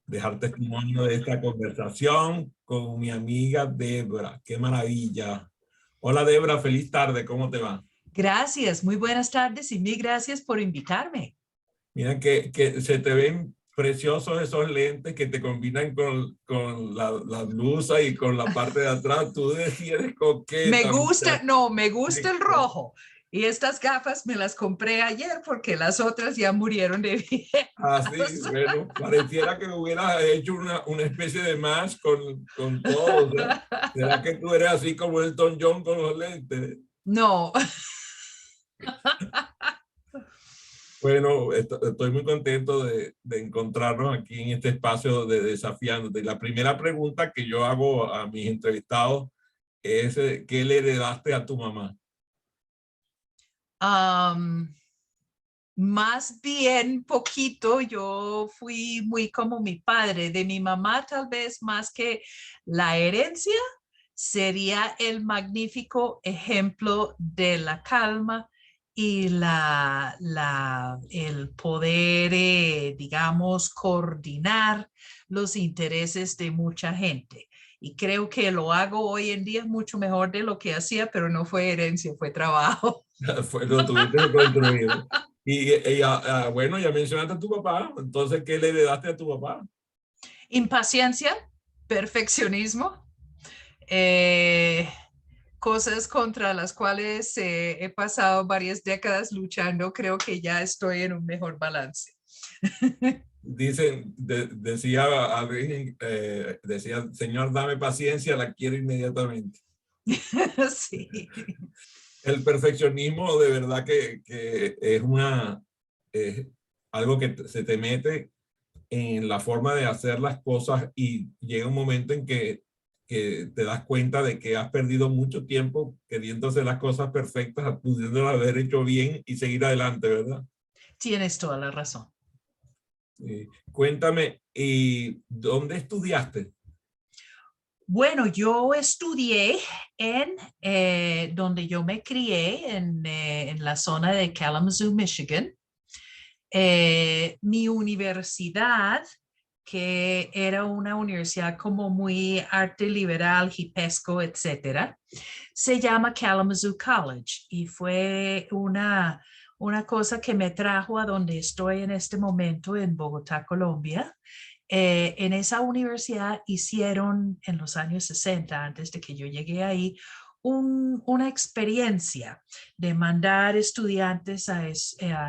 dejar testimonio de esta conversación con mi amiga Débora. ¡Qué maravilla! Hola Débora, feliz tarde, ¿cómo te va? Gracias, muy buenas tardes y mil gracias por invitarme. Mira que se te ven preciosos esos lentes que te combinan con la blusa y con la parte de atrás. Tú eres Me coqueta, gusta, muchacha. no, me gusta el rojo. Y estas gafas me las compré ayer porque las otras ya murieron de Así, viejas. bueno, pareciera que hubieras hecho una especie de match con todo. O sea, ¿será que tú eres así como Elton John con los lentes? No. Bueno, estoy muy contento de encontrarnos aquí en este espacio de Desafiándote. La primera pregunta que yo hago a mis entrevistados es, ¿qué le heredaste a tu mamá? Um, Más bien poquito, yo fui muy como mi padre. De mi mamá tal vez más que la herencia sería el magnífico ejemplo de la calma y el poder, digamos, coordinar los intereses de mucha gente. Y creo que lo hago hoy en día mucho mejor de lo que hacía, pero no fue herencia, fue trabajo. Lo tuviste que construir. Bueno, ya mencionaste a tu papá, entonces, ¿qué le heredaste a tu papá? Impaciencia, perfeccionismo, eh, cosas contra las cuales he pasado varias décadas luchando. Creo que ya estoy en un mejor balance. Dicen, decía alguien, decía, Señor, dame paciencia, la quiero inmediatamente. Sí. El perfeccionismo de verdad que es es algo que se te mete en la forma de hacer las cosas y llega un momento en que te das cuenta de que has perdido mucho tiempo queriendo hacer las cosas perfectas, pudiéndolas haber hecho bien y seguir adelante, ¿verdad? Tienes toda la razón. Cuéntame, ¿y dónde estudiaste? Bueno, yo estudié en donde yo me crié, en la zona de Kalamazoo, Michigan. Mi universidad, que era una universidad como muy arte liberal, hipesco, etcétera, se llama Kalamazoo College y fue una cosa que me trajo a donde estoy en este momento en Bogotá, Colombia. En esa universidad hicieron en los años 60, antes de que yo llegué ahí, una experiencia de mandar estudiantes a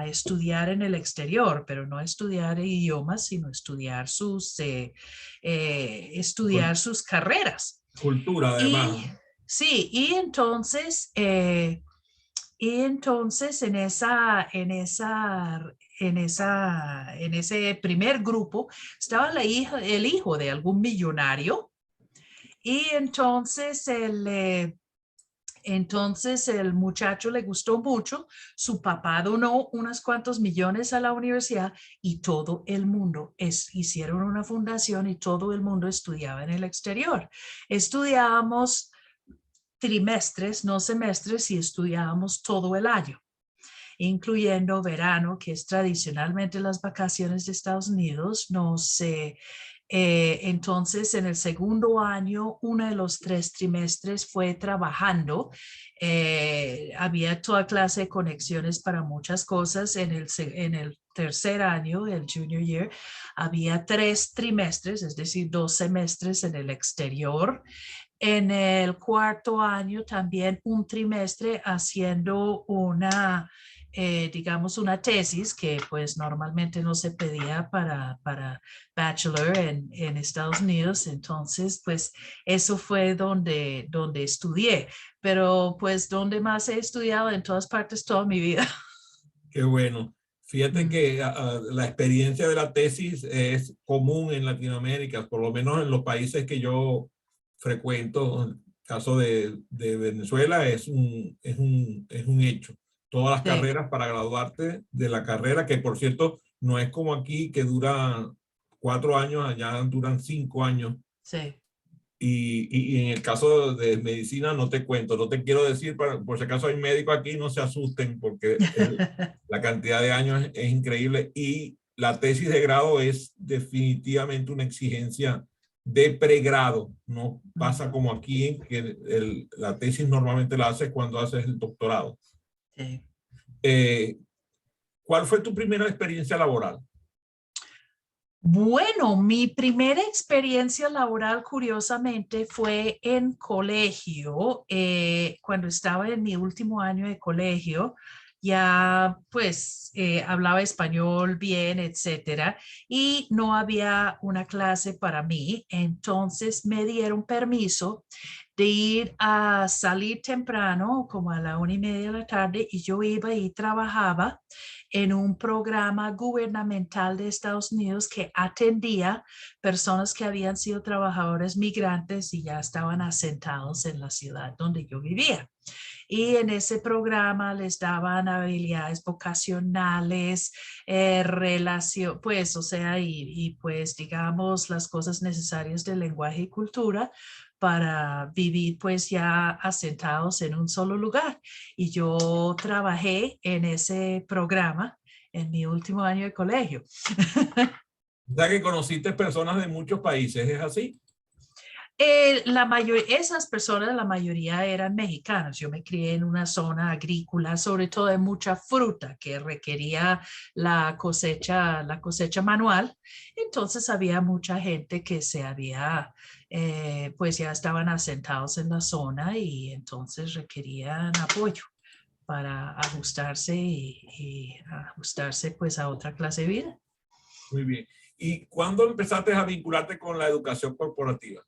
estudiar en el exterior, pero no estudiar idiomas, sino estudiar sus carreras. Cultura, Y además. sí, y entonces en ese primer grupo estaba el hijo de algún millonario y entonces el muchacho le gustó mucho, su papá donó unos cuantos millones a la universidad y todo el mundo hicieron una fundación y todo el mundo estudiaba en el exterior. Estudiábamos trimestres, no semestres, y estudiábamos todo el año, incluyendo verano, que es tradicionalmente las vacaciones de Estados Unidos. Entonces, en el segundo año, uno de los 3 trimestres fue trabajando. Había toda clase de conexiones para muchas cosas. En el tercer año, el junior year, había 3 trimestres, es decir, 2 semestres en el exterior. En el cuarto año también un trimestre haciendo digamos, una tesis que pues normalmente no se pedía para bachelor en Estados Unidos. Entonces, pues eso fue donde estudié, pero pues donde más he estudiado en todas partes toda mi vida. Qué bueno. Fíjate que la experiencia de la tesis es común en Latinoamérica, por lo menos en los países que yo frecuento. En el caso de Venezuela es un hecho. Todas las Sí, carreras para graduarte de la carrera, que por cierto no es como aquí que dura 4 años, allá duran 5 años. sí. Y en el caso de medicina no te cuento, no te quiero decir, por si acaso hay médicos aquí, no se asusten porque la cantidad de años es increíble y la tesis de grado es definitivamente una exigencia de pregrado. No pasa como aquí, en que la tesis normalmente la haces cuando haces el doctorado. Sí. ¿Cuál fue tu primera experiencia laboral? Bueno, mi primera experiencia laboral, curiosamente, fue en colegio. Cuando estaba en mi último año de colegio, ya pues hablaba español bien, etcétera, y no había una clase para mí. Entonces me dieron permiso de ir a salir temprano, como a la 1:30 de la tarde, y yo iba y trabajaba en un programa gubernamental de Estados Unidos que atendía personas que habían sido trabajadores migrantes y ya estaban asentados en la ciudad donde yo vivía. Y en ese programa les daban habilidades vocacionales, relación, pues, o sea, y pues, digamos, las cosas necesarias de lenguaje y cultura para vivir pues ya asentados en un solo lugar. Y yo trabajé en ese programa en mi último año de colegio. O sea que conociste personas de muchos países, ¿es así? Esas personas, la mayoría eran mexicanos. Yo me crié en una zona agrícola, sobre todo de mucha fruta que requería la cosecha manual. Entonces había mucha gente que se había, pues ya estaban asentados en la zona y entonces requerían apoyo para ajustarse y ajustarse pues a otra clase de vida. Muy bien. ¿Y cuándo empezaste a vincularte con la educación corporativa?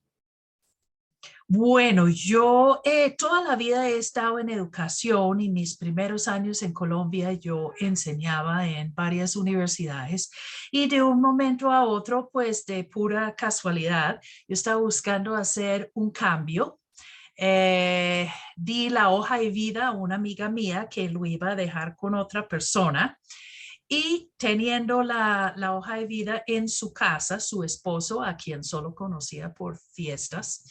Bueno, yo toda la vida he estado en educación y mis primeros años en Colombia yo enseñaba en varias universidades y de un momento a otro, pues de pura casualidad, yo estaba buscando hacer un cambio. Di la hoja de vida a una amiga mía que lo iba a dejar con otra persona. Y teniendo la hoja de vida en su casa, su esposo, a quien solo conocía por fiestas,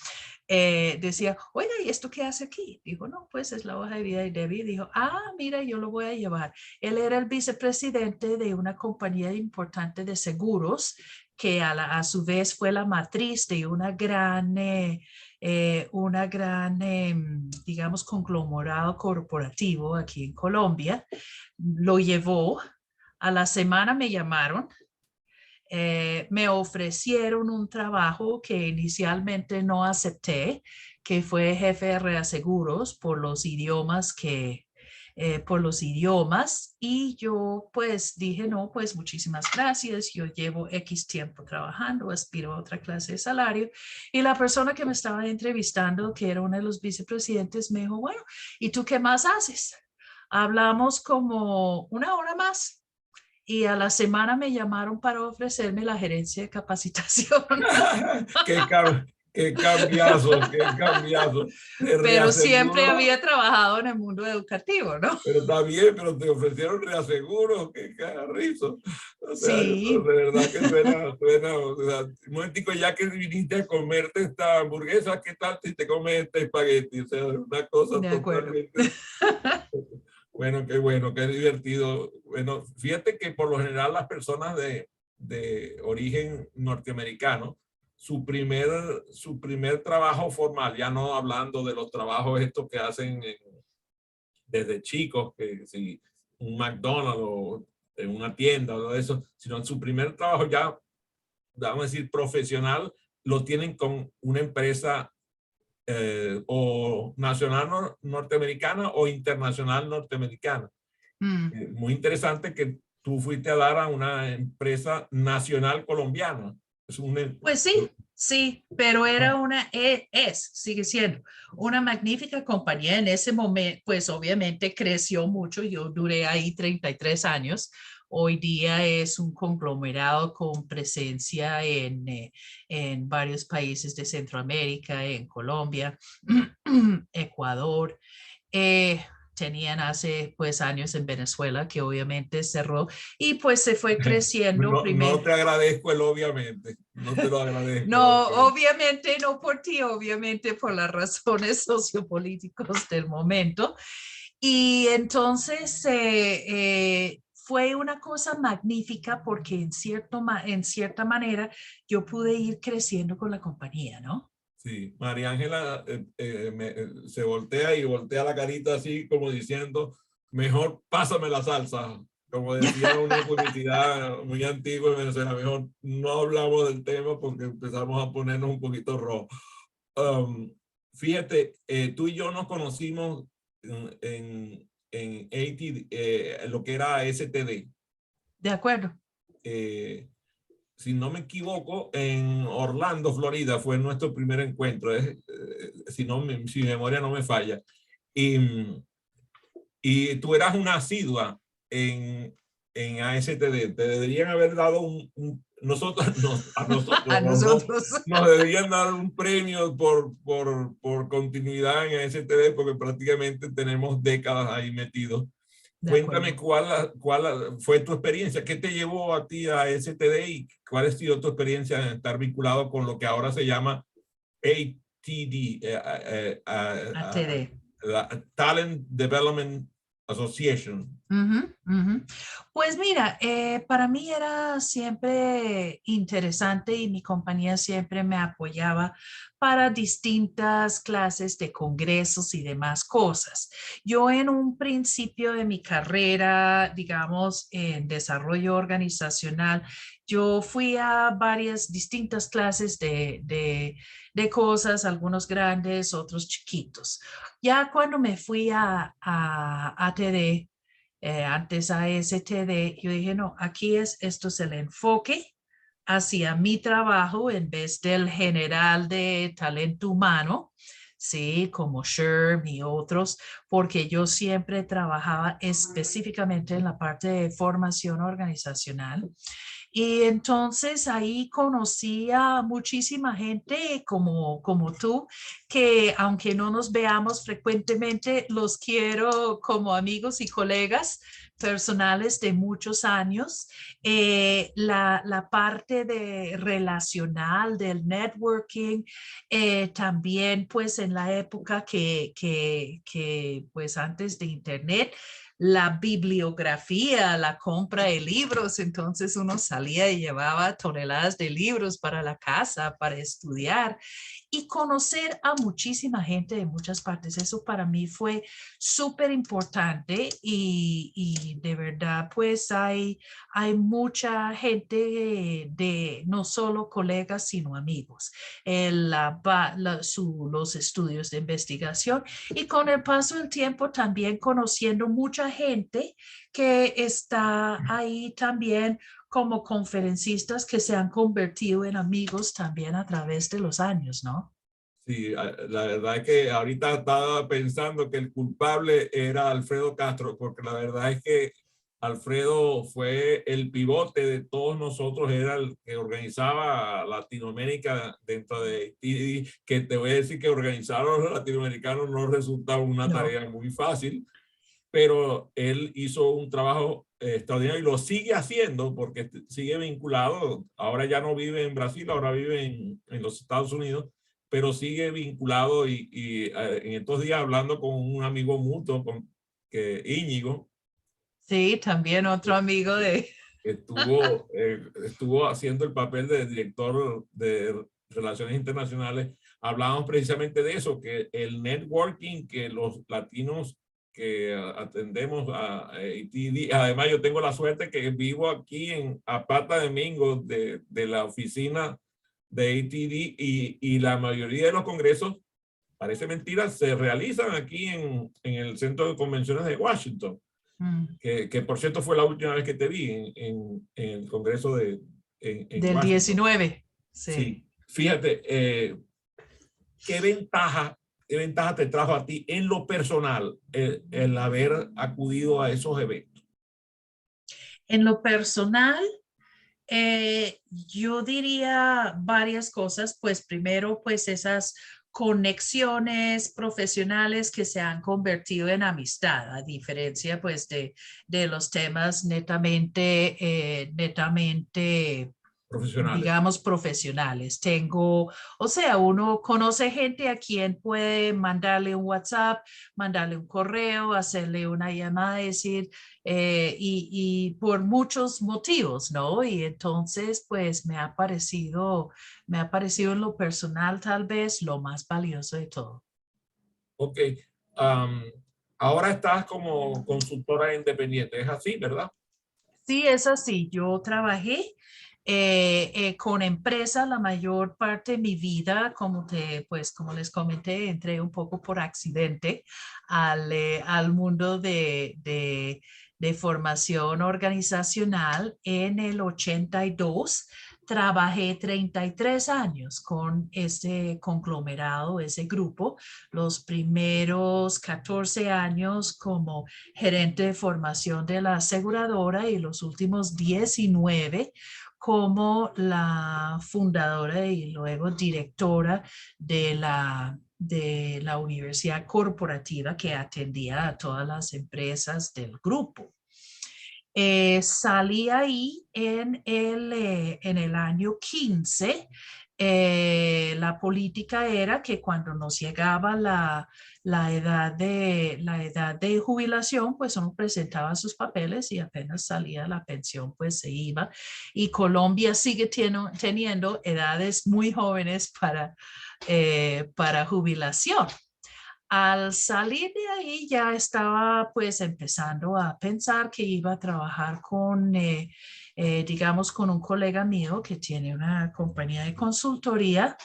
decía, oiga, ¿y esto qué hace aquí? Dijo, no, pues es la hoja de vida de Debbie. Dijo, mira, yo lo voy a llevar. Él era el vicepresidente de una compañía importante de seguros que a su vez fue la matriz de digamos, conglomerado corporativo aquí en Colombia. Lo llevó. A la semana me llamaron, me ofrecieron un trabajo que inicialmente no acepté, que fue jefe de reaseguros por los idiomas, y yo pues dije, no, pues muchísimas gracias, yo llevo X tiempo trabajando, aspiro a otra clase de salario, y la persona que me estaba entrevistando, que era uno de los vicepresidentes, me dijo, bueno, ¿y tú qué más haces? Hablamos como una hora más y a la semana me llamaron para ofrecerme la gerencia de capacitación. qué, qué cambiazo, qué cambiazo. Te Pero siempre reaseguro, había trabajado en el mundo educativo, ¿no? pero está bien, pero te ofrecieron reaseguro, qué carrizo. O sea, de Sí, verdad que suena, o sea, un momentico, ya que viniste a comerte esta hamburguesa, ¿qué tal si te comes este espagueti? O sea, una cosa de acuerdo. totalmente. Bueno, qué divertido. Bueno, fíjate que por lo general las personas de origen norteamericano, su primer trabajo formal, ya no hablando de los trabajos estos que hacen desde chicos, que si un McDonald's o en una tienda o eso, sino su primer trabajo ya, vamos a decir, profesional, lo tienen con una empresa o nacional norteamericana o internacional norteamericana. Mm. Muy interesante que tú fuiste a dar a una empresa nacional colombiana. Es un, Pues sí, sí, pero era sigue siendo una magnífica compañía. En ese momento, pues obviamente creció mucho. Yo duré ahí 33 años. Hoy día es un conglomerado con presencia en varios países de Centroamérica, en Colombia, Ecuador. Tenían hace pues años en Venezuela que obviamente cerró y pues se fue creciendo no, no primero. te agradezco el obviamente, no te lo agradezco. No, obviamente no por ti, obviamente por las razones sociopolíticas del momento. Y entonces fue una cosa magnífica porque en cierta manera yo pude ir creciendo con la compañía, ¿no? Sí, María Ángela se voltea y voltea la carita así como diciendo, mejor pásame la salsa. Como decía una publicidad muy antigua en Venezuela, mejor no hablamos del tema porque empezamos a ponernos un poquito rojos. Fíjate, tú y yo nos conocimos en lo que era STD. De acuerdo. Si no me equivoco, en Orlando, Florida, fue nuestro primer encuentro, si mi memoria no me falla. Y tú eras una asidua en ASTD. Te deberían haber dado a nosotros A los dos, nosotros. nos deberían dar un premio por continuidad en ASTD, porque prácticamente tenemos décadas ahí metidos. De Cuéntame acuerdo. cuál fue tu experiencia, qué te llevó a ti a STD y cuál ha sido tu experiencia en estar vinculado con lo que ahora se llama ATD, ATD. la Talent Development Association. Ujú, ujú. Pues mira, para mí era siempre interesante y mi compañía siempre me apoyaba para distintas clases de congresos y demás cosas. Yo en un principio de mi carrera, digamos, en desarrollo organizacional, yo fui a varias distintas clases de cosas, algunos grandes, otros chiquitos. Ya cuando me fui a ATD, antes a STD, yo dije, no, esto es el enfoque hacia mi trabajo en vez del general de talento humano, sí, como Sherm y otros, porque yo siempre trabajaba específicamente en la parte de formación organizacional. Y entonces ahí conocí a muchísima gente como tú, que aunque no nos veamos frecuentemente, los quiero como amigos y colegas personales de muchos años. La parte de relacional, del networking, también pues en la época que pues antes de Internet, la bibliografía, la compra de libros, entonces uno salía y llevaba toneladas de libros para la casa, para estudiar y conocer a muchísima gente de muchas partes. Eso para mí fue súper importante y de verdad pues hay mucha gente de no solo colegas, sino amigos en los estudios de investigación y con el paso del tiempo también conociendo mucha gente que está ahí también como conferencistas que se han convertido en amigos también a través de los años, ¿no? Sí, la verdad es que ahorita estaba pensando que el culpable era Alfredo Castro, porque la verdad es que Alfredo fue el pivote de todos nosotros, era el que organizaba Latinoamérica dentro de TD, que te voy a decir que organizar a los latinoamericanos no resultaba una No. tarea muy fácil, pero él hizo un trabajo extraordinario y lo sigue haciendo porque sigue vinculado. Ahora ya no vive en Brasil, ahora vive en los Estados Unidos, pero sigue vinculado y en estos días hablando con un amigo mutuo, Íñigo, Sí, también otro amigo de... estuvo haciendo el papel de director de Relaciones Internacionales. Hablábamos precisamente de eso, que el networking que los latinos que atendemos a ATD, además yo tengo la suerte que vivo aquí a pata de mingo de la oficina de ATD y la mayoría de los congresos, parece mentira, se realizan aquí en el Centro de Convenciones de Washington. Que por cierto fue la última vez que te vi en el Congreso en Del Washington. 19, Sí, sí. fíjate, ¿qué ventaja te trajo a ti en lo personal el haber acudido a esos eventos? En lo personal, yo diría varias cosas, pues primero, pues esas conexiones profesionales que se han convertido en amistad, a diferencia pues de los temas netamente Profesionales. digamos, profesionales. Tengo, o sea, uno conoce gente a quien puede mandarle un WhatsApp, mandarle un correo, hacerle una llamada, decir, y por muchos motivos, ¿no? Y entonces, pues me ha parecido en lo personal tal vez lo más valioso de todo. Ok. Am, Ahora estás como consultora independiente, es así, ¿verdad? Sí, es así. Yo trabajé con empresa la mayor parte de mi vida, pues, como les comenté, entré un poco por accidente al mundo de formación organizacional en el 82. Trabajé 33 años con ese conglomerado, ese grupo, los primeros 14 años como gerente de formación de la aseguradora y los últimos 19 como la fundadora y luego directora de la universidad corporativa que atendía a todas las empresas del grupo. Salí ahí en el año 15. La política era que cuando nos llegaba la edad de jubilación, pues uno presentaba sus papeles y apenas salía la pensión, pues se iba. Y Colombia sigue teniendo edades muy jóvenes para jubilación. Al salir de ahí ya estaba pues empezando a pensar que iba a trabajar digamos, con un colega mío que tiene una compañía de consultoría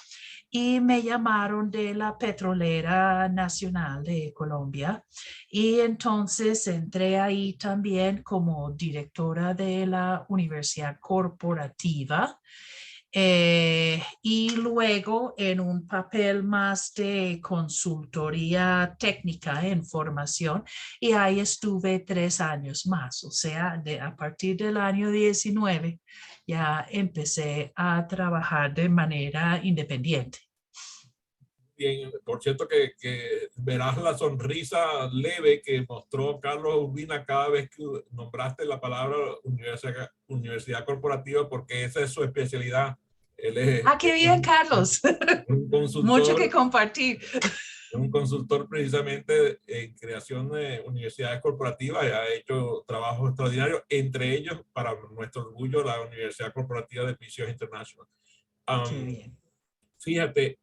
y me llamaron de la Petrolera Nacional de Colombia y entonces entré ahí también como directora de la Universidad Corporativa. Y luego en un papel más de consultoría técnica en formación y ahí estuve 3 años más, o sea, a partir del año 19 ya empecé a trabajar de manera independiente. Bien, por cierto que verás la sonrisa leve que mostró Carlos Urbina cada vez que nombraste la palabra universidad corporativa, porque esa es su especialidad. Él Ah, qué bien, Carlos. un Mucho que consultor, compartir. un consultor precisamente en creación de universidades corporativas y ha hecho trabajo extraordinario, entre ellos, para nuestro orgullo, la Universidad Corporativa de Misiones International. Qué Um, bien. Fíjate,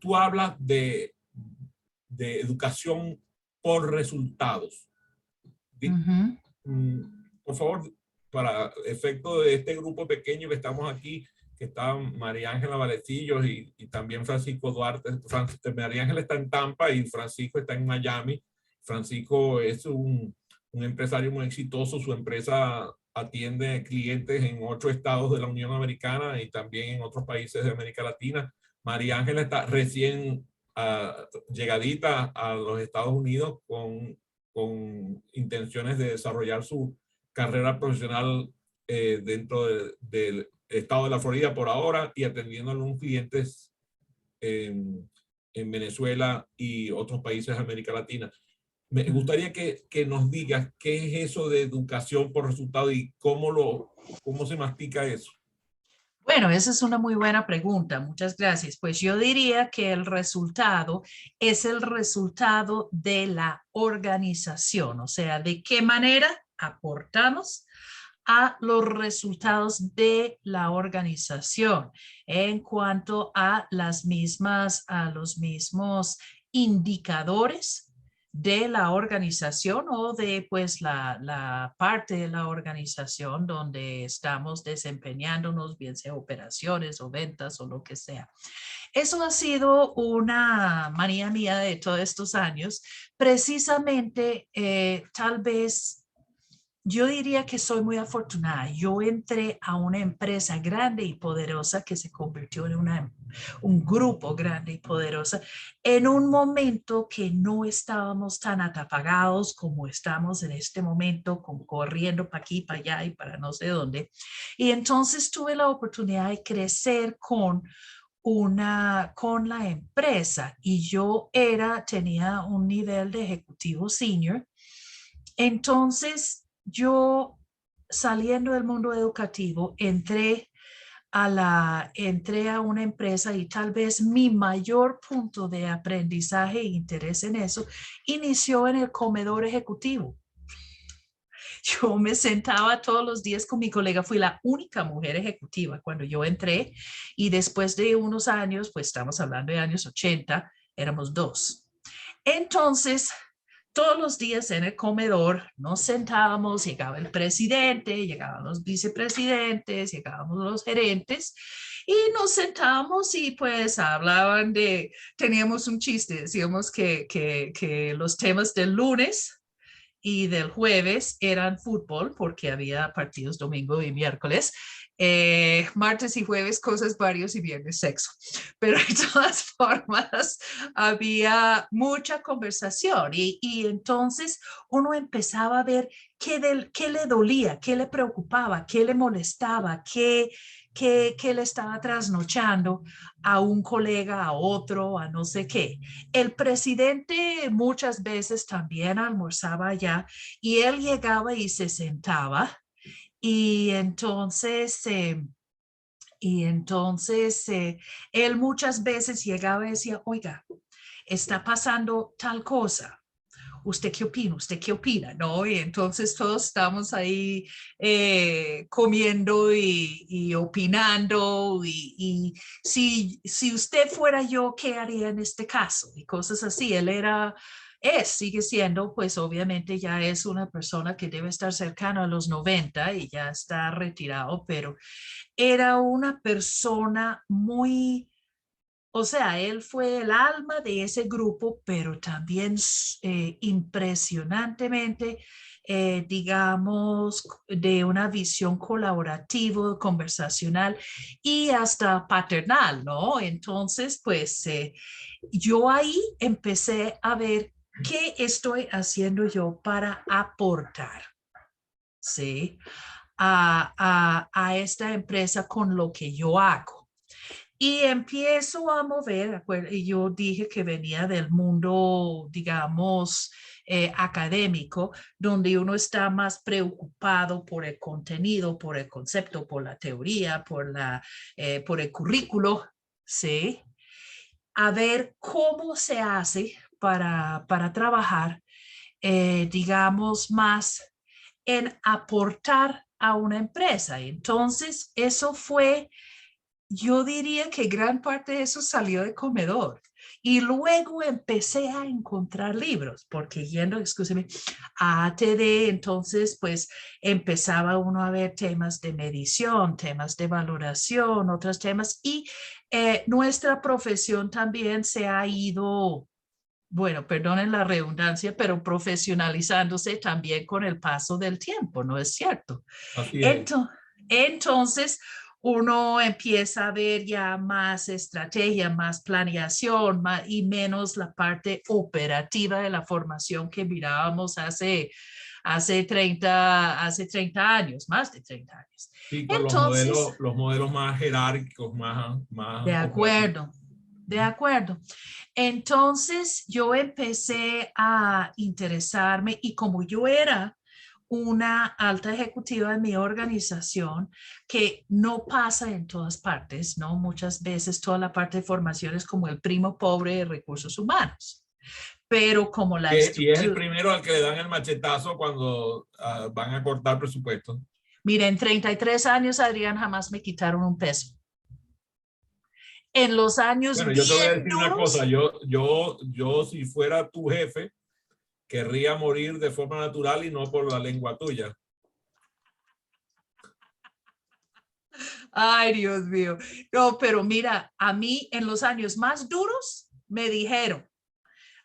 tú hablas de educación por resultados. Ujú. Por favor, para efecto de este grupo pequeño que estamos aquí, que está María Ángela Valecillos y también Francisco Duarte. María Ángela está en Tampa y Francisco está en Miami. Francisco es un empresario muy exitoso. Su empresa atiende clientes en 8 estados de la Unión Americana y también en otros países de América Latina. María Ángela está recién llegadita a los Estados Unidos con intenciones de desarrollar su carrera profesional dentro del estado de la Florida por ahora y atendiendo a algunos clientes en Venezuela y otros países de América Latina. Me gustaría que nos digas qué es eso de educación por resultado y cómo se mastica eso. Bueno, esa es una muy buena pregunta. Muchas gracias. Pues yo diría que el resultado es el resultado de la organización, o sea, de qué manera aportamos a los resultados de la organización en cuanto a a los mismos indicadores de la organización o de pues la parte de la organización donde estamos desempeñándonos, bien sea operaciones o ventas o lo que sea. Eso ha sido una manía mía de todos estos años. Precisamente, tal vez yo diría que soy muy afortunada. Yo entré a una empresa grande y poderosa que se convirtió en un grupo grande y poderosa en un momento que no estábamos tan atapagados como estamos en este momento, como corriendo para aquí, para allá y para no sé dónde. Y entonces tuve la oportunidad de crecer con la empresa y yo tenía un nivel de ejecutivo senior. Entonces, yo saliendo del mundo educativo, entré a una empresa y tal vez mi mayor punto de aprendizaje e interés en eso inició en el comedor ejecutivo. Yo me sentaba todos los días con mi colega, fui la única mujer ejecutiva cuando yo entré y después de unos años, pues estamos hablando de años 80, éramos dos. Entonces, todos los días en el comedor nos sentábamos, llegaba el presidente, llegaban los vicepresidentes, llegábamos los gerentes y nos sentábamos y pues hablaban teníamos un chiste, decíamos que los temas del lunes y del jueves eran fútbol porque había partidos domingo y miércoles. Martes y jueves cosas varios y viernes sexo. Pero de todas formas había mucha conversación y entonces uno empezaba a ver qué le dolía, qué le preocupaba, qué le molestaba, qué le estaba trasnochando a un colega, a otro, a no sé qué. El presidente muchas veces también almorzaba allá y él llegaba y se sentaba y entonces él muchas veces llegaba y decía, oiga, está pasando tal cosa. ¿Usted qué opina? ¿Usted qué opina? ¿No? Y entonces todos estamos ahí comiendo y opinando y si usted fuera yo, ¿qué haría en este caso? Y cosas así. Sigue siendo, pues obviamente ya es una persona que debe estar cercano a los 90 y ya está retirado, pero era una persona muy, o sea, él fue el alma de ese grupo, pero también impresionantemente, digamos, de una visión colaborativa, conversacional y hasta paternal, ¿no? Entonces, pues yo ahí empecé a ver qué estoy haciendo yo para aportar, ¿sí? A esta empresa con lo que yo hago. Y empiezo a mover, y yo dije que venía del mundo, digamos, académico, donde uno está más preocupado por el contenido, por el concepto, por la teoría, por el currículo, ¿sí? A ver cómo se hace para trabajar, digamos, más en aportar a una empresa. Entonces, eso fue, yo diría que gran parte de eso salió de comedor. Y luego empecé a encontrar libros, porque yendo, escúcheme, a ATD, entonces pues empezaba uno a ver temas de medición, temas de valoración, otros temas, y nuestra profesión también se ha ido, bueno, perdonen la redundancia, pero profesionalizándose también con el paso del tiempo, ¿no es cierto? Así es. Entonces, uno empieza a ver ya más estrategia, más planeación y menos la parte operativa de la formación que mirábamos hace 30 años, más de 30 años. Sí, con Entonces, los modelos más jerárquicos, de más operativos. acuerdo, de acuerdo. Entonces yo empecé a interesarme y como yo era una alta ejecutiva de mi organización, que no pasa en todas partes, ¿no? Muchas veces toda la parte de formación es como el primo pobre de recursos humanos, pero como la Y es el estructura, primero al que le dan el machetazo cuando van a cortar presupuesto. mira, en 33 años, Adrián, jamás me quitaron un peso. En los años Bueno, yo te voy a bien decir una cosa, duros, yo si fuera tu jefe, querría morir de forma natural y no por la lengua tuya. ay, Dios mío. No, pero mira, a mí en los años más duros me dijeron,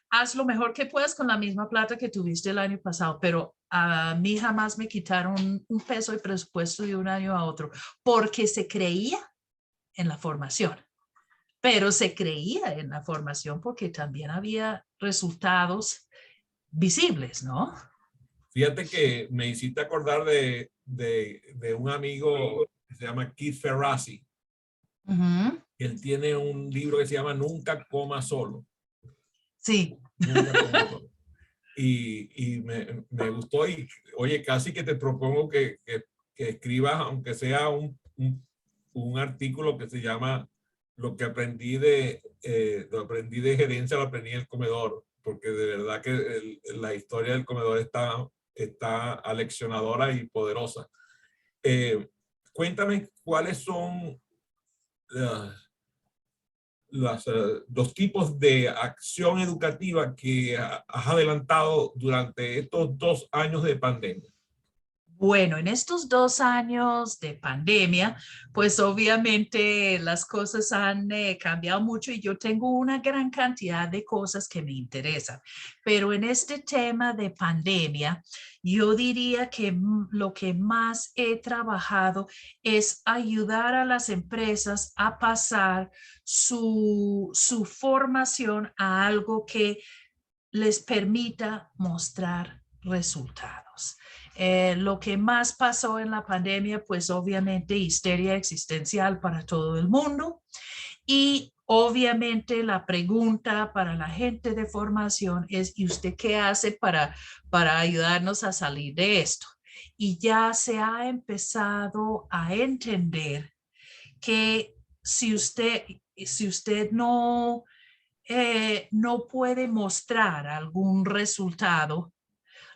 haz lo mejor que puedas con la misma plata que tuviste el año pasado, pero a mí jamás me quitaron un peso de presupuesto de un año a otro, porque se creía en la formación, pero se creía en la formación porque también había resultados visibles, ¿no? Fíjate que me hiciste acordar de un amigo que se llama Keith Ferrazzi. Ujú. Él tiene un libro que se llama Nunca coma solo. Sí. Nunca coma solo. Y me gustó y, oye, casi que te propongo que que escribas, aunque sea un artículo que se llama lo que aprendí lo aprendí de gerencia, lo aprendí en el comedor, porque de verdad que la historia del comedor está aleccionadora y poderosa. Cuéntame cuáles son los tipos de acción educativa que has adelantado durante estos 2 años de pandemia. Bueno, en estos 2 años de pandemia, pues obviamente las cosas han cambiado mucho y yo tengo una gran cantidad de cosas que me interesan. Pero en este tema de pandemia, yo diría que lo que más he trabajado es ayudar a las empresas a pasar su formación a algo que les permita mostrar resultados. Lo que más pasó en la pandemia, pues obviamente histeria existencial para todo el mundo y obviamente la pregunta para la gente de formación es, ¿y usted qué hace para ayudarnos a salir de esto? Y ya se ha empezado a entender que si usted no puede mostrar algún resultado,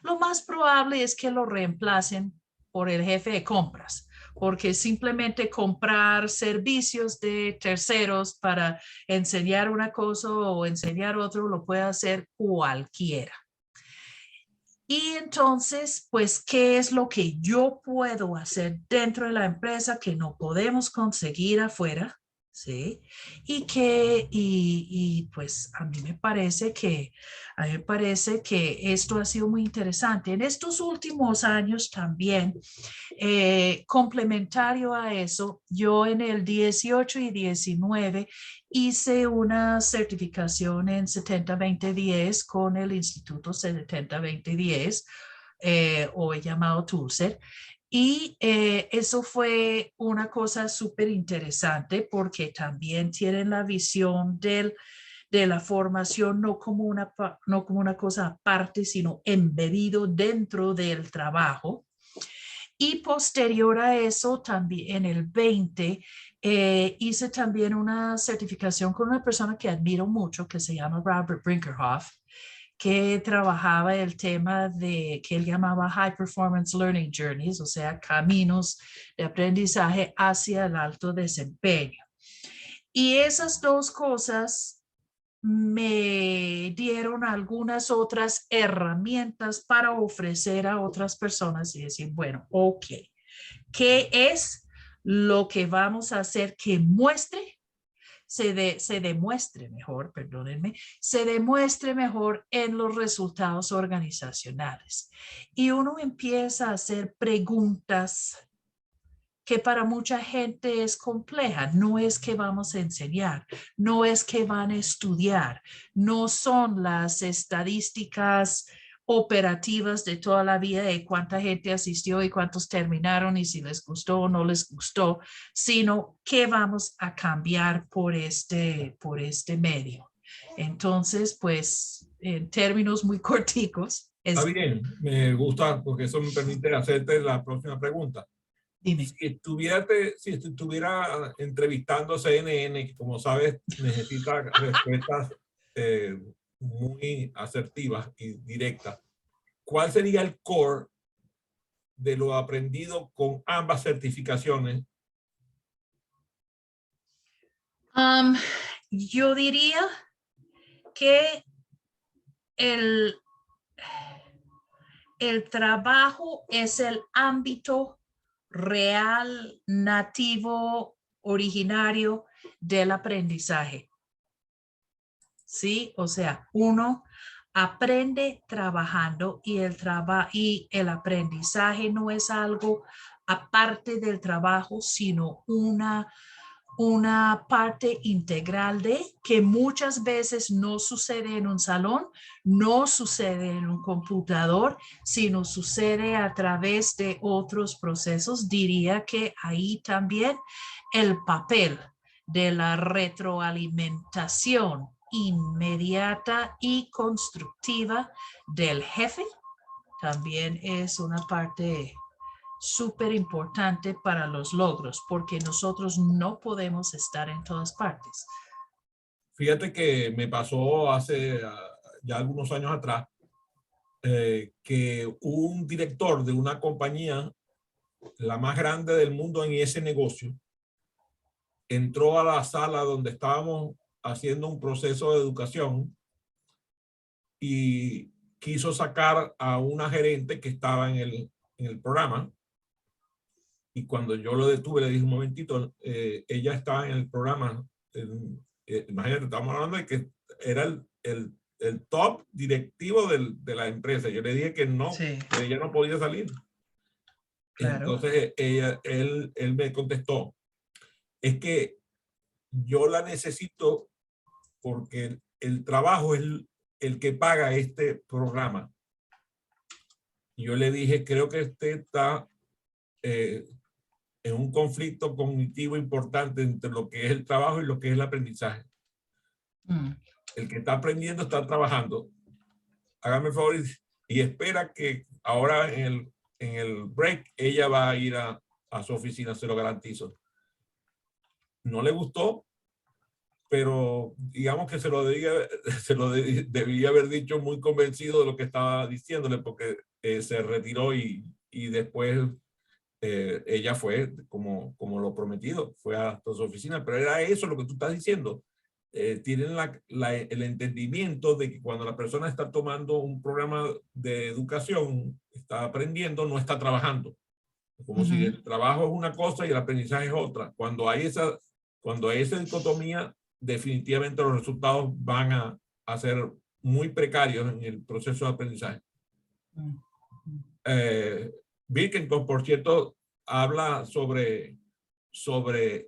lo más probable es que lo reemplacen por el jefe de compras, porque simplemente comprar servicios de terceros para enseñar una cosa o enseñar otro lo puede hacer cualquiera. Y entonces, pues, ¿qué es lo que yo puedo hacer dentro de la empresa que no podemos conseguir afuera? ¿Sí? Y pues a mí me parece que esto ha sido muy interesante. En estos últimos años también, complementario a eso, yo en el 18 y 19 hice una certificación en 70-20-10 con el Instituto 70-20-10, hoy llamado Toolset. Y eso fue una cosa súper interesante porque también tienen la visión de la formación no como una cosa aparte, sino embedido dentro del trabajo. Y posterior a eso, también en el 20, hice también una certificación con una persona que admiro mucho, que se llama Robert Brinkerhoff, que trabajaba el tema que él llamaba High Performance Learning Journeys, o sea, caminos de aprendizaje hacia el alto desempeño. Y esas dos cosas me dieron algunas otras herramientas para ofrecer a otras personas y decir, bueno, ok, ¿qué es lo que vamos a hacer que se demuestre mejor, perdónenme, se demuestre mejor en los resultados organizacionales? Y uno empieza a hacer preguntas que para mucha gente es compleja. No es que vamos a enseñar, no es que van a estudiar, no son las estadísticas operativas de toda la vida de cuánta gente asistió y cuántos terminaron y si les gustó o no les gustó, sino qué vamos a cambiar por este medio. Entonces, pues, en términos muy corticos, Está bien, me gusta porque eso me permite hacerte la próxima pregunta. dime. Si estuviera entrevistando CNN, que como sabes necesita respuestas muy asertivas y directas, ¿cuál sería el core de lo aprendido con ambas certificaciones? Yo diría que el, el trabajo es el ámbito real, nativo, originario del aprendizaje. ¿Sí? O sea, uno aprende trabajando y el aprendizaje no es algo aparte del trabajo, sino una parte integral de que muchas veces no sucede en un salón, no sucede en un computador, sino sucede a través de otros procesos. Diría que ahí también el papel de la retroalimentación inmediata y constructiva del jefe también es una parte súper importante para los logros, porque nosotros no podemos estar en todas partes. Fíjate que me pasó hace ya algunos años atrás que un director de una compañía, la más grande del mundo en ese negocio, entró a la sala donde estábamos haciendo un proceso de educación y quiso sacar a una gerente que estaba en el programa. Y cuando yo lo detuve, le dije un momentito, ella estaba en el programa. Imagínate, estamos hablando de que era el top directivo de la empresa. Yo le dije que no, Sí, que ella no podía salir. claro. Entonces él me contestó, es que yo la necesito porque el trabajo es el que paga este programa. Y yo le dije, creo que usted está en un conflicto cognitivo importante entre lo que es el trabajo y lo que es el aprendizaje. El que está aprendiendo está trabajando. Hágame el favor y espera que ahora en el break ella va a ir a su oficina, se lo garantizo. No le gustó, pero digamos que se lo debía haber dicho muy convencido de lo que estaba diciéndole, porque se retiró y después ella fue como lo prometido, fue hasta su oficina, pero era eso lo que tú estás diciendo. Tienen el entendimiento de que cuando la persona está tomando un programa de educación, está aprendiendo, no está trabajando. Como si el trabajo es una cosa y el aprendizaje es otra. Cuando hay esa dicotomía, definitivamente los resultados van a ser muy precarios en el proceso de aprendizaje. Birkenkopf, por cierto, habla sobre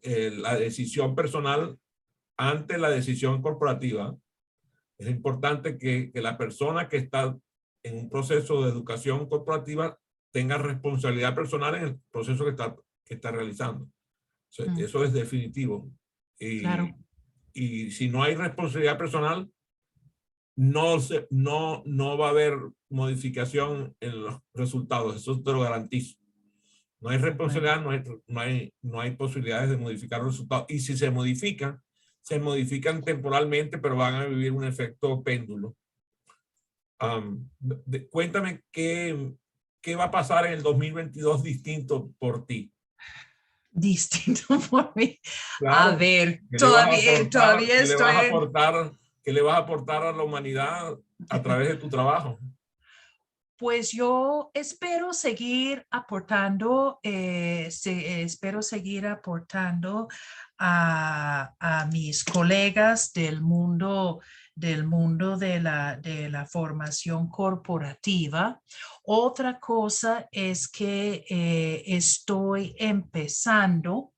la decisión personal ante la decisión corporativa. Es importante que la persona que está en un proceso de educación corporativa tenga responsabilidad personal en el proceso que está realizando. O sea, eso es definitivo. Claro. Y si no hay responsabilidad personal, no va a haber modificación en los resultados. Eso te lo garantizo. No hay responsabilidad, no hay posibilidades de modificar los resultados. Y si se modifican temporalmente, pero van a vivir un efecto péndulo. Cuéntame qué va a pasar en el 2022 distinto por ti. Distinto por mí. A Claro, ver, ¿qué le vas a todavía aportar? ¿Qué le vas a estoy en... aportar? ¿Qué le vas a aportar a la humanidad a través de tu trabajo? Pues yo espero seguir aportando, espero seguir aportando a mis colegas del mundo de la formación corporativa. Otra cosa es que estoy empezando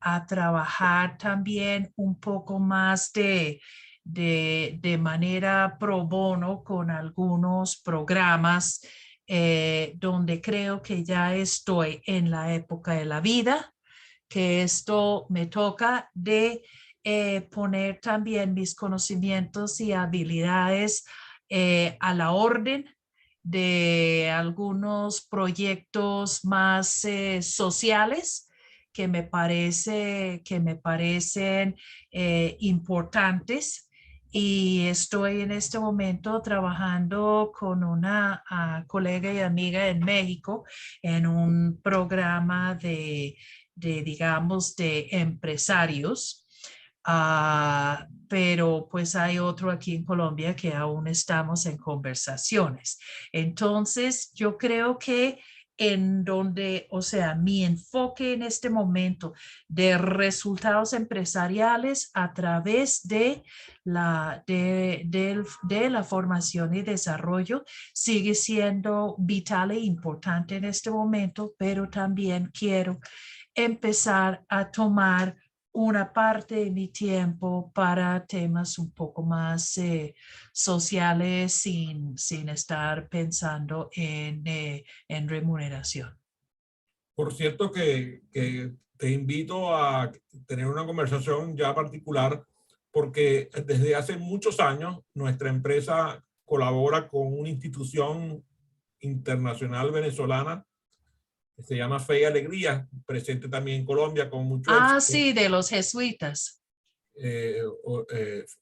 a trabajar también un poco más de manera pro bono con algunos programas donde creo que ya estoy en la época de la vida, que esto me toca de poner también mis conocimientos y habilidades a la orden de algunos proyectos más sociales que me parecen importantes. Y estoy en este momento trabajando con una colega y amiga en México en un programa digamos, de empresarios. Pero pues hay otro aquí en Colombia que aún estamos en conversaciones. Entonces, yo creo que en donde, o sea, mi enfoque en este momento de resultados empresariales a través de la formación y desarrollo sigue siendo vital e importante en este momento, pero también quiero empezar a tomar una parte de mi tiempo para temas un poco más sociales sin estar pensando en remuneración. Por cierto que te invito a tener una conversación ya particular porque desde hace muchos años nuestra empresa colabora con una institución internacional venezolana se llama Fe y Alegría, presente también en Colombia con mucho Ah, éxito. sí, de los jesuitas.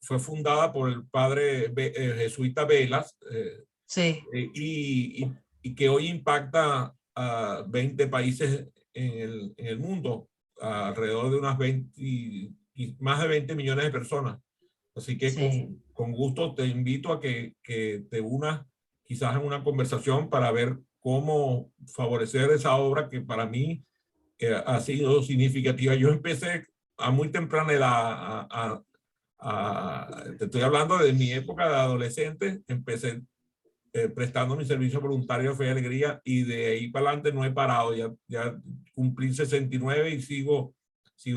Fue fundada por el padre jesuita Velas, Sí, y que hoy impacta a 20 países en el mundo, alrededor de unas 20, y más de 20 millones de personas. Así que sí. con gusto te invito a que te unas quizás en una conversación para ver cómo favorecer esa obra que para mí ha sido significativa. Yo empecé a muy temprana edad te estoy hablando de mi época de adolescente, empecé prestando mi servicio voluntario de Fe y Alegría, y de ahí para adelante no he parado. Ya cumplí 69 y sigo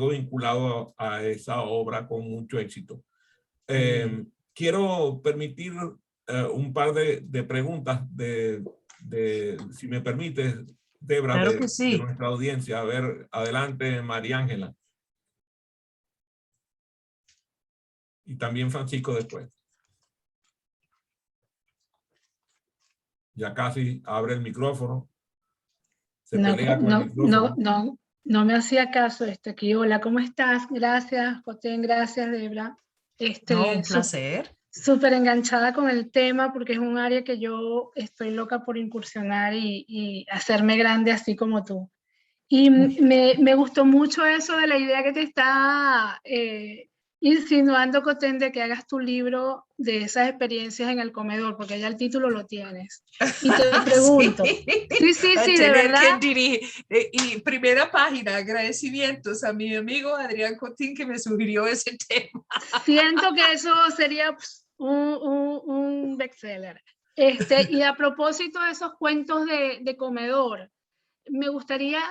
vinculado a esa obra con mucho éxito. Sí. Quiero permitir un par de preguntas si me permites, Debra, Claro que de sí. nuestra audiencia. A ver, adelante, María Ángela, y también Francisco después. Ya casi abre el micrófono, se No, pelea con el no, no, micrófono. no, no me hacía caso aquí. Hola, ¿cómo estás? Gracias, Jotén, gracias, Debra. No, un placer. Súper enganchada con el tema porque es un área que yo estoy loca por incursionar y hacerme grande así como tú. Y me gustó mucho eso de la idea que te está insinuando, Cotén, de que hagas tu libro de esas experiencias en el comedor, porque ya el título lo tienes. Y te pregunto, Sí. sí, de Tener verdad, que dirigir. Y primera página, agradecimientos a mi amigo Adrián Cotín que me sugirió ese tema. siento que eso sería un bestseller. Y a propósito de esos cuentos de comedor, me gustaría,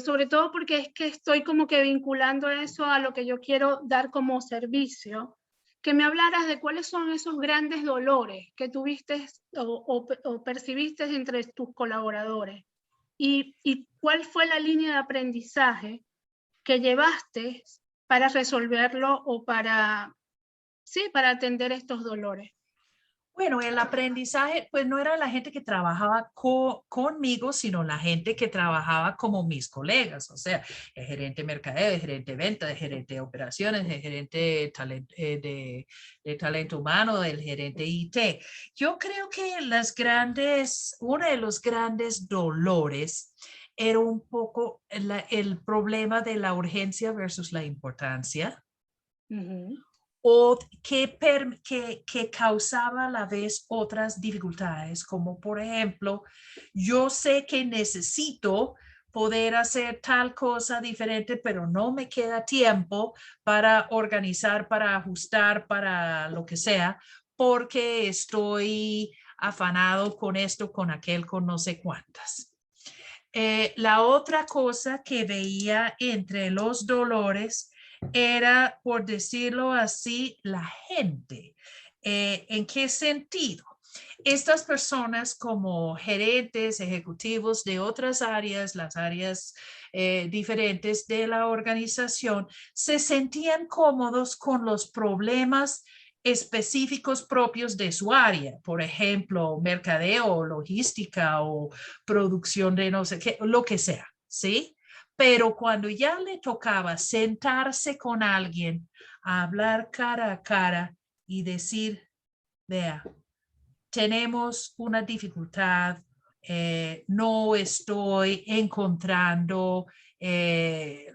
sobre todo porque es que estoy como que vinculando eso a lo que yo quiero dar como servicio, que me hablaras de cuáles son esos grandes dolores que tuviste o percibiste entre tus colaboradores y cuál fue la línea de aprendizaje que llevaste para resolverlo o para atender estos dolores. Bueno, el aprendizaje, pues no era la gente que trabajaba conmigo, sino la gente que trabajaba como mis colegas, o sea, el gerente de mercadeo, el gerente de venta, el gerente de operaciones, el gerente de talento humano, el gerente IT. Yo creo que uno de los grandes dolores era un poco el problema de la urgencia versus la importancia. Uh-huh. O que causaba a la vez otras dificultades, como por ejemplo, yo sé que necesito poder hacer tal cosa diferente, pero no me queda tiempo para organizar, para ajustar, para lo que sea, porque estoy afanado con esto, con aquel, con no sé cuántas. La otra cosa que veía entre los dolores era, por decirlo así, la gente. ¿En qué sentido? Estas personas como gerentes, ejecutivos de otras áreas, las áreas diferentes de la organización, se sentían cómodos con los problemas específicos propios de su área, por ejemplo, mercadeo, logística o producción de no sé qué, lo que sea, ¿sí? Pero cuando ya le tocaba sentarse con alguien, a hablar cara a cara y decir, vea, tenemos una dificultad, no estoy encontrando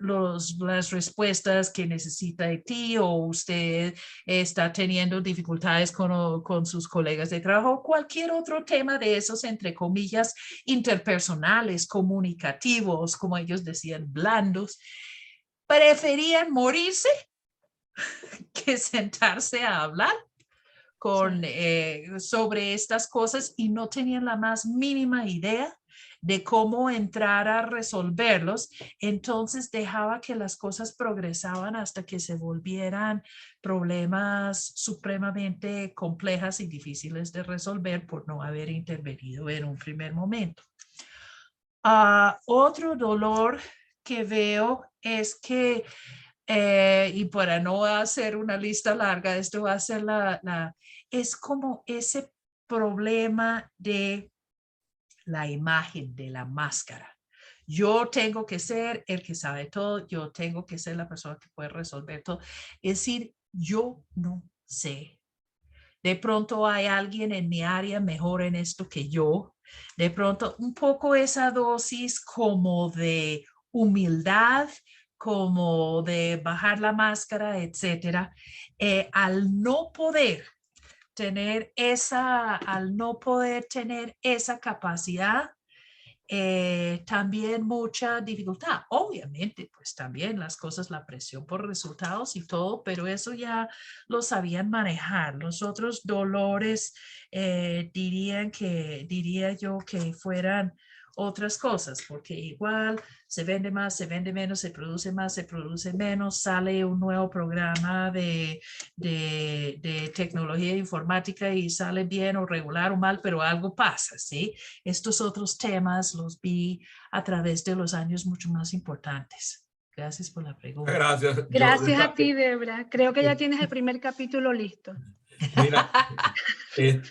las respuestas que necesita de ti, o usted está teniendo dificultades con sus colegas de trabajo, cualquier otro tema de esos, entre comillas, interpersonales, comunicativos, como ellos decían, blandos, preferían morirse que sentarse a hablar sobre estas cosas y no tenían la más mínima idea de cómo entrar a resolverlos. Entonces dejaba que las cosas progresaban hasta que se volvieran problemas supremamente complejas y difíciles de resolver por no haber intervenido en un primer momento. Otro dolor que veo es que, y para no hacer una lista larga, esto va a ser es como ese problema de la imagen, de la máscara. yo tengo que ser el que sabe todo, yo tengo que ser la persona que puede resolver todo. Es decir, yo no sé. De pronto hay alguien en mi área mejor en esto que yo. De pronto un poco esa dosis como de humildad, como de bajar la máscara, etcétera. Al no poder tener esa capacidad, también mucha dificultad. Obviamente, pues también las cosas, la presión por resultados y todo, pero eso ya lo sabían manejar. Los otros dolores diría yo que fueran otras cosas, porque igual se vende más, se vende menos, se produce más, se produce menos, sale un nuevo programa de tecnología informática y sale bien o regular o mal, pero algo pasa, ¿sí? Estos otros temas los vi a través de los años mucho más importantes. Gracias por la pregunta. Gracias. Gracias a ti, Debra. Creo que ya tienes el primer capítulo listo. Mira,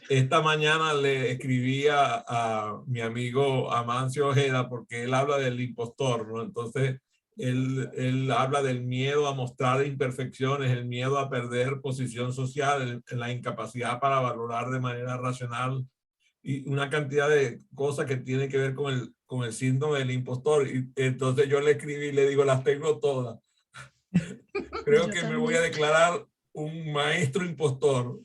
esta mañana le escribí a mi amigo Amancio Ojeda porque él habla del impostor, ¿no? Entonces, él habla del miedo a mostrar imperfecciones, el miedo a perder posición social, la incapacidad para valorar de manera racional y una cantidad de cosas que tienen que ver con el síndrome del impostor. Y entonces yo le escribí y le digo, las tengo todas. Creo que me voy a declarar un maestro impostor.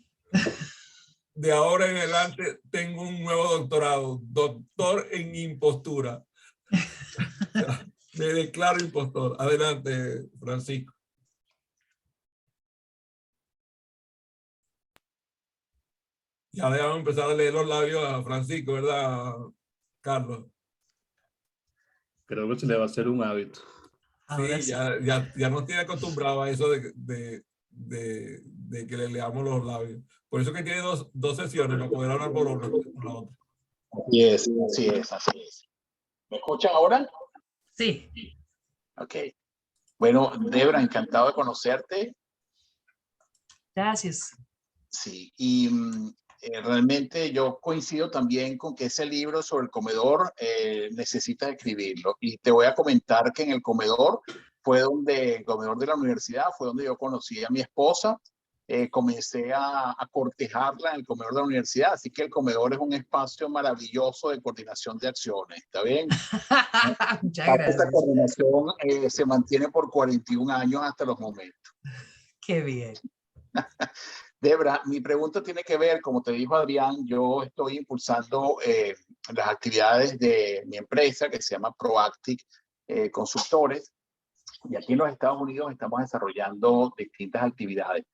De ahora en adelante tengo un nuevo doctorado, doctor en impostura. Me declaro impostor. Adelante, Francisco. Ya le vamos a empezar a leer los labios a Francisco, ¿verdad, Carlos? Creo que se le va a hacer un hábito. Sí, ya nos tiene acostumbrado a eso de que le leamos los labios. Por eso que tiene dos sesiones para poder hablar por la otra. Así es, así es. ¿Me escuchan ahora? Sí. Ok. Bueno, Debra, encantado de conocerte. Gracias. Sí, y realmente yo coincido también con que ese libro sobre el comedor necesitas escribirlo. Y te voy a comentar que en el comedor el comedor de la universidad fue donde yo conocí a mi esposa. Comencé a cortejarla en el comedor de la universidad, así que el comedor es un espacio maravilloso de coordinación de acciones, ¿está bien? Muchas gracias. Esta coordinación se mantiene por 41 años hasta los momentos. Qué bien. Debra, mi pregunta tiene que ver, como te dijo Adrián, yo estoy impulsando las actividades de mi empresa que se llama Proactic Consultores, y aquí en los Estados Unidos estamos desarrollando distintas actividades.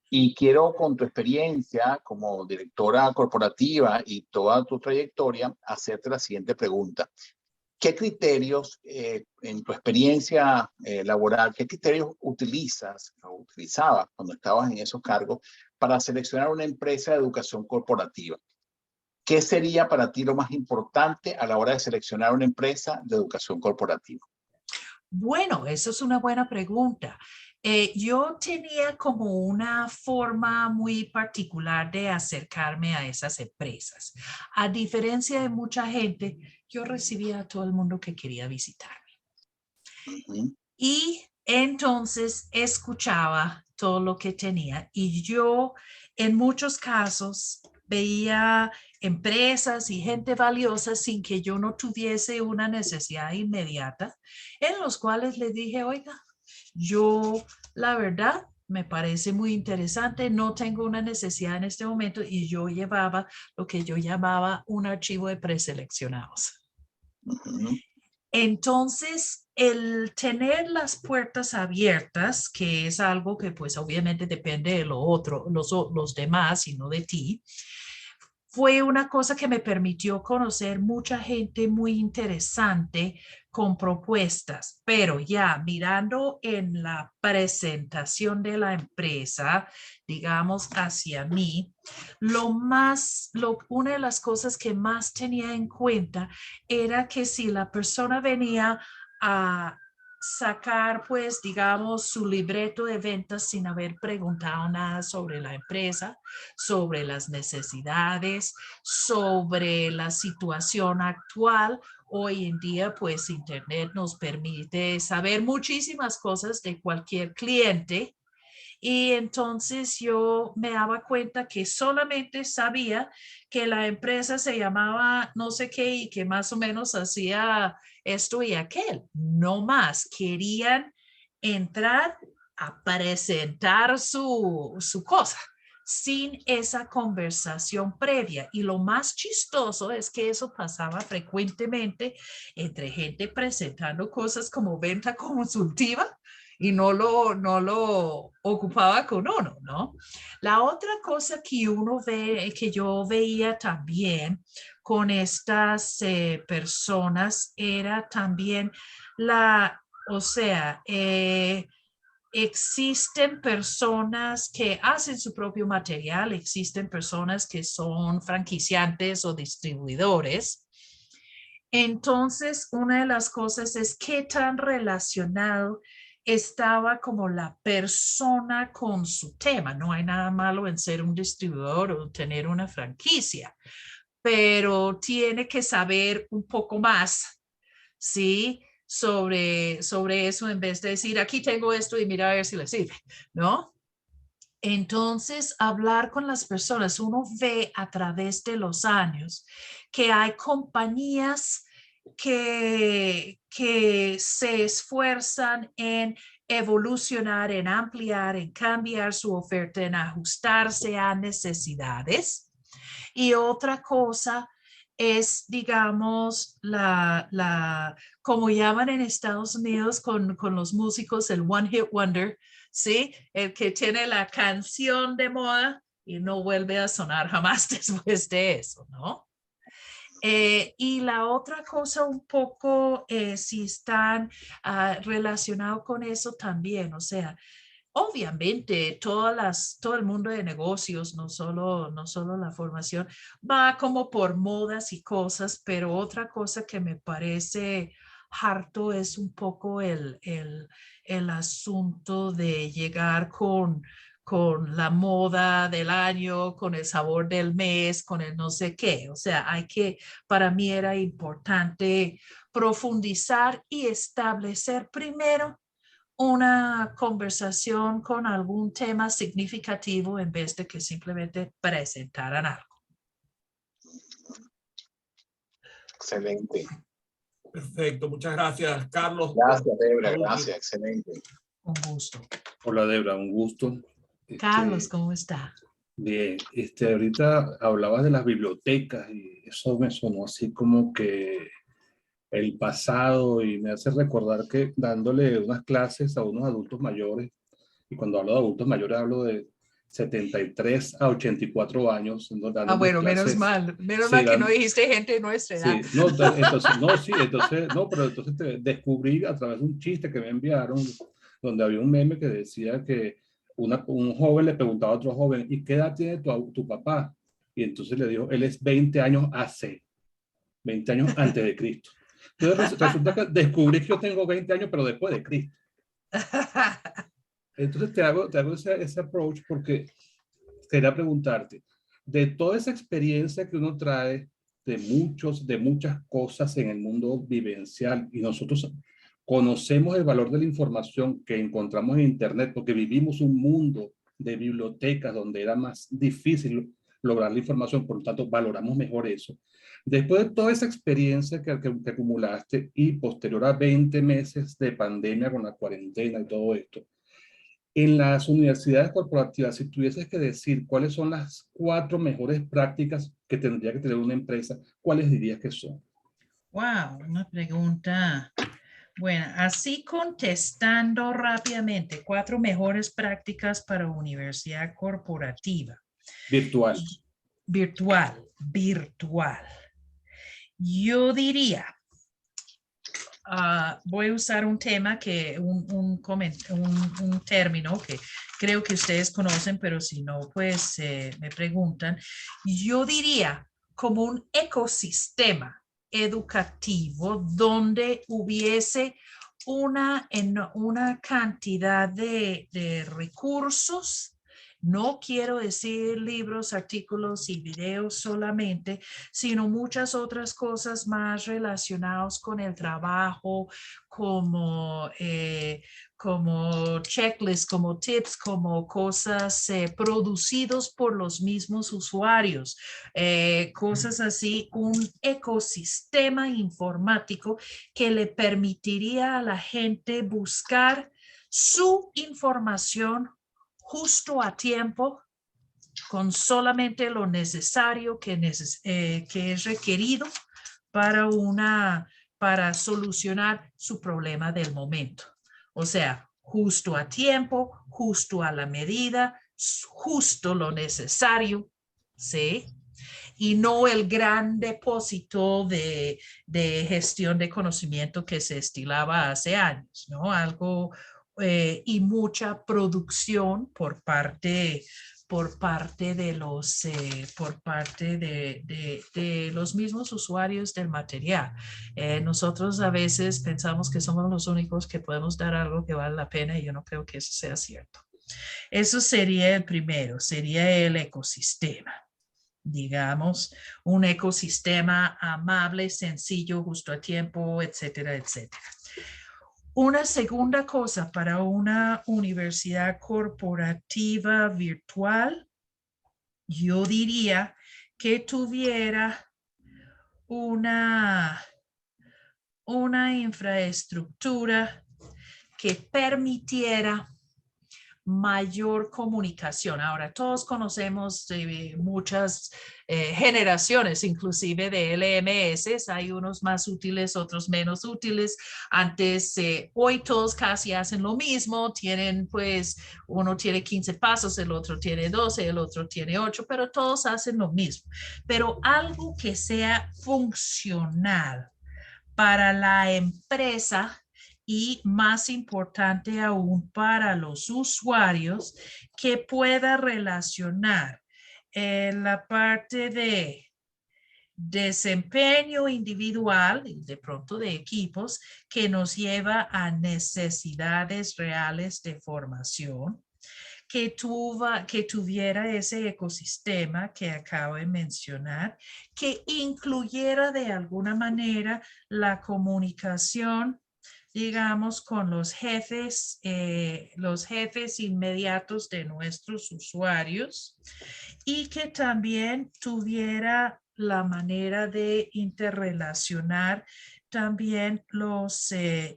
Y quiero, con tu experiencia como directora corporativa y toda tu trayectoria, hacerte la siguiente pregunta. ¿Qué criterios, en tu experiencia laboral, qué criterios utilizabas cuando estabas en esos cargos para seleccionar una empresa de educación corporativa? ¿Qué sería para ti lo más importante a la hora de seleccionar una empresa de educación corporativa? Bueno, eso es una buena pregunta. Yo tenía como una forma muy particular de acercarme a esas empresas. A diferencia de mucha gente, yo recibía a todo el mundo que quería visitarme. Y entonces escuchaba todo lo que tenía y yo en muchos casos veía empresas y gente valiosa sin que yo no tuviese una necesidad inmediata, en los cuales les dije, oiga, yo la verdad me parece muy interesante, no tengo una necesidad en este momento, y yo llevaba lo que yo llamaba un archivo de preseleccionados. Entonces, el tener las puertas abiertas, que es algo que pues obviamente depende de los demás y no de ti, fue una cosa que me permitió conocer mucha gente muy interesante con propuestas, pero ya mirando en la presentación de la empresa, digamos, hacia mí, una de las cosas que más tenía en cuenta era que si la persona venía a sacar, pues, digamos, su libreto de ventas sin haber preguntado nada sobre la empresa, sobre las necesidades, sobre la situación actual. Hoy en día, pues, Internet nos permite saber muchísimas cosas de cualquier cliente. Y entonces yo me daba cuenta que solamente sabía que la empresa se llamaba no sé qué y que más o menos hacía esto y aquel. No más. Querían entrar a presentar su cosa sin esa conversación previa. Y lo más chistoso es que eso pasaba frecuentemente entre gente presentando cosas como venta consultiva y no lo ocupaba con uno, ¿no? La otra cosa que uno ve, que yo veía también con estas personas era también o sea, existen personas que hacen su propio material, existen personas que son franquiciantes o distribuidores. Entonces, una de las cosas es qué tan relacionado estaba como la persona con su tema. No hay nada malo en ser un distribuidor o tener una franquicia, pero tiene que saber un poco más, ¿sí? Sobre eso en vez de decir, aquí tengo esto y mira a ver si le sirve, ¿no? Entonces, hablar con las personas, uno ve a través de los años que hay compañías que se esfuerzan en evolucionar, en ampliar, en cambiar su oferta, en ajustarse a necesidades. Y otra cosa es, digamos, como llaman en Estados Unidos con los músicos, el one hit wonder, ¿sí? El que tiene la canción de moda y no vuelve a sonar jamás después de eso, ¿no? Y la otra cosa un poco, si están relacionados con eso también, o sea, obviamente todo el mundo de negocios, no solo la formación, va como por modas y cosas, pero otra cosa que me parece harto es un poco el asunto de llegar con la moda del año, con el sabor del mes, con el no sé qué. O sea, para mí era importante profundizar y establecer primero una conversación con algún tema significativo en vez de que simplemente presentaran algo. Excelente. Perfecto, muchas gracias, Carlos. Gracias, Debra, gracias, excelente. Un gusto. Hola, Debra, un gusto. Carlos, ¿cómo está? Bien, ahorita hablabas de las bibliotecas y eso me sonó así como que el pasado y me hace recordar que dándole unas clases a unos adultos mayores, y cuando hablo de adultos mayores hablo de 73 a 84 años. Bueno, clases, menos sí, mal que no dijiste gente de nuestra edad. Sí, no, pero entonces descubrí a través de un chiste que me enviaron, donde había un meme que decía que un joven le preguntaba a otro joven, ¿y qué edad tiene tu papá? Y entonces le dijo, él es 20 años AC, 20 años antes de Cristo. Entonces resulta que descubrí que yo tengo 20 años, pero después de Cristo. Entonces te hago ese approach porque quería preguntarte, de toda esa experiencia que uno trae de muchas cosas en el mundo vivencial, y nosotros conocemos el valor de la información que encontramos en Internet porque vivimos un mundo de bibliotecas donde era más difícil lograr la información, por lo tanto valoramos mejor eso. Después de toda esa experiencia que acumulaste y posterior a 20 meses de pandemia con la cuarentena y todo esto, en las universidades corporativas, si tuvieses que decir cuáles son las 4 mejores prácticas que tendría que tener una empresa, ¿cuáles dirías que son? Wow, una pregunta. Bueno, así contestando rápidamente, 4 mejores prácticas para universidad corporativa. Virtual. Virtual. Yo diría, voy a usar un tema un término que creo que ustedes conocen, pero si no, pues me preguntan. Yo diría como un ecosistema educativo donde hubiese una cantidad de recursos. No quiero decir libros, artículos y videos solamente, sino muchas otras cosas más relacionadas con el trabajo, como checklists, como tips, como cosas producidos por los mismos usuarios, cosas así, un ecosistema informático que le permitiría a la gente buscar su información justo a tiempo, con solamente lo necesario que es requerido para solucionar su problema del momento. O sea, justo a tiempo, justo a la medida, justo lo necesario, ¿sí? Y no el gran depósito de gestión de conocimiento que se estilaba hace años, ¿no? Algo y mucha producción por parte de los mismos usuarios del material. Nosotros a veces pensamos que somos los únicos que podemos dar algo que vale la pena y yo no creo que eso sea cierto. Eso sería el primero, sería el ecosistema. Digamos, un ecosistema amable, sencillo, justo a tiempo, etcétera, etcétera. Una segunda cosa para una universidad corporativa virtual, yo diría que tuviera una infraestructura que permitiera mayor comunicación. Ahora, todos conocemos muchas generaciones, inclusive de LMS. Hay unos más útiles, otros menos útiles. Antes, hoy todos casi hacen lo mismo. Tienen, pues, uno tiene 15 pasos, el otro tiene 12, el otro tiene 8, pero todos hacen lo mismo. Pero algo que sea funcional para la empresa y, más importante aún, para los usuarios, que pueda relacionar la parte de desempeño individual y de pronto de equipos que nos lleva a necesidades reales de formación, que tuviera ese ecosistema que acabo de mencionar, que incluyera de alguna manera la comunicación, digamos, con los jefes inmediatos de nuestros usuarios, y que también tuviera la manera de interrelacionar también los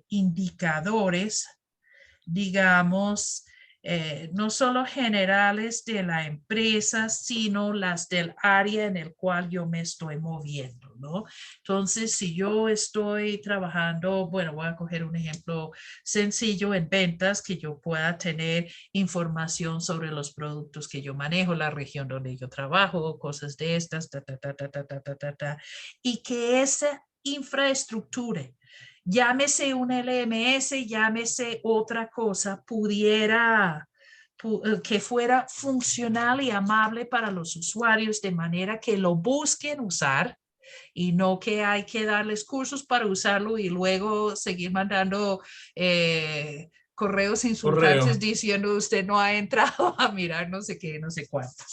indicadores, digamos, no solo generales de la empresa, sino las del área en el cual yo me estoy moviendo, ¿no? Entonces, si yo estoy trabajando, bueno, voy a coger un ejemplo sencillo en ventas, que yo pueda tener información sobre los productos que yo manejo, la región donde yo trabajo, cosas de estas, y que esa infraestructura, llámese un LMS, llámese otra cosa, que fuera funcional y amable para los usuarios, de manera que lo busquen usar y no que hay que darles cursos para usarlo y luego seguir mandando correos insultantes diciendo usted no ha entrado a mirar no sé qué, no sé cuántos.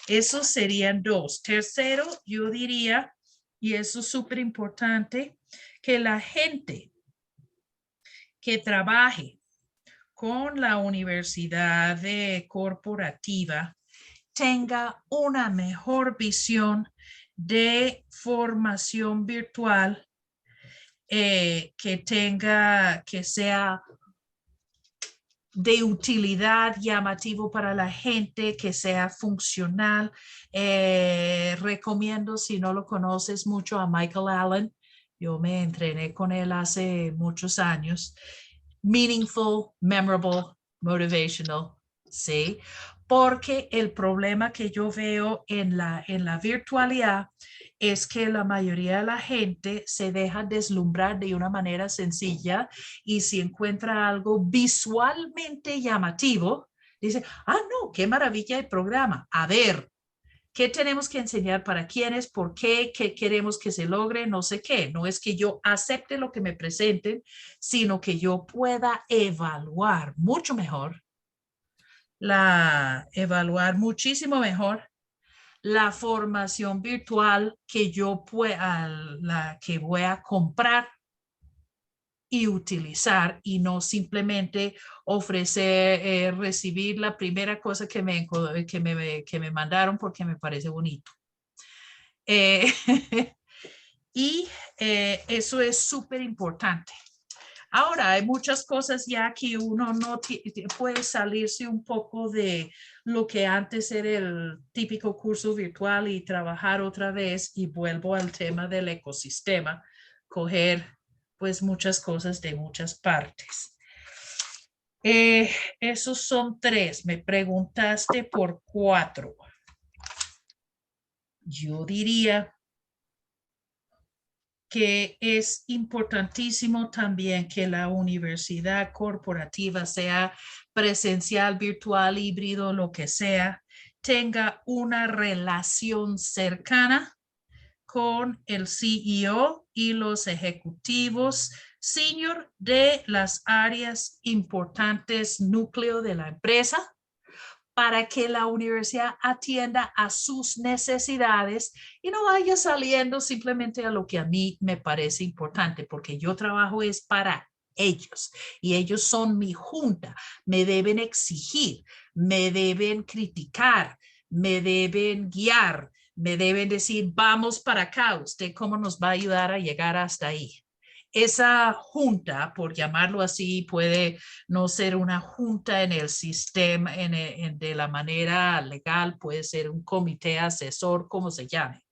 Esos serían dos. Tercero, yo diría, y eso es súper importante, que la gente que trabaje con la universidad corporativa tenga una mejor visión de formación virtual, que sea de utilidad, llamativo para la gente, que sea funcional. Recomiendo, si no lo conoces mucho, a Michael Allen. Yo me entrené con él hace muchos años. Meaningful, memorable, motivational, ¿sí? Porque el problema que yo veo en la virtualidad es que la mayoría de la gente se deja deslumbrar de una manera sencilla, y si encuentra algo visualmente llamativo, dice, no, qué maravilla el programa. A ver, ¿Qué tenemos que enseñar para quiénes? ¿Por qué? ¿Qué queremos que se logre? No sé qué. No es que yo acepte lo que me presenten, sino que yo pueda evaluar mucho mejor, evaluar muchísimo mejor la formación virtual que yo pueda, la que voy a comprar y utilizar, y no simplemente ofrecer, recibir la primera cosa que me mandaron porque me parece bonito. Y eso es súper importante. Ahora, hay muchas cosas ya que uno no puede salirse un poco de lo que antes era el típico curso virtual y trabajar otra vez, y vuelvo al tema del ecosistema, coger pues muchas cosas de muchas partes. Esos son 3. Me preguntaste por 4. Yo diría que es importantísimo también que la universidad corporativa, sea presencial, virtual, híbrido, lo que sea, tenga una relación cercana con el CEO y los ejecutivos senior de las áreas importantes, núcleo de la empresa, para que la universidad atienda a sus necesidades y no vaya saliendo simplemente a lo que a mí me parece importante, porque yo trabajo es para ellos y ellos son mi junta. Me deben exigir, me deben criticar, me deben guiar, me deben decir, vamos para acá, ¿usted cómo nos va a ayudar a llegar hasta ahí? Esa junta, por llamarlo así, puede no ser una junta en el sistema, de la manera legal, puede ser un comité asesor, como se llame.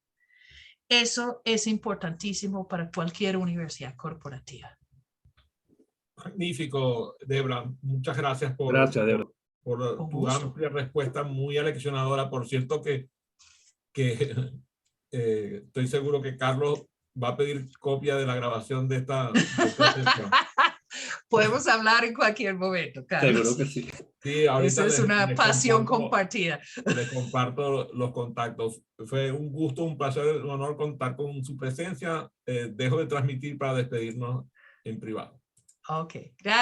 Eso es importantísimo para cualquier universidad corporativa. Magnífico, Debra. Muchas gracias Gracias, Debra. por Con tu gusto. amplia respuesta, muy aleccionadora. Por cierto que estoy seguro que Carlos va a pedir copia de la grabación de esta sesión. Podemos hablar en cualquier momento, Carlos. Seguro que sí. Sí, ahorita Esa es una pasión compartida. Les comparto los contactos. Fue un gusto, un placer, un honor contar con su presencia. Dejo de transmitir para despedirnos en privado. Ok, gracias.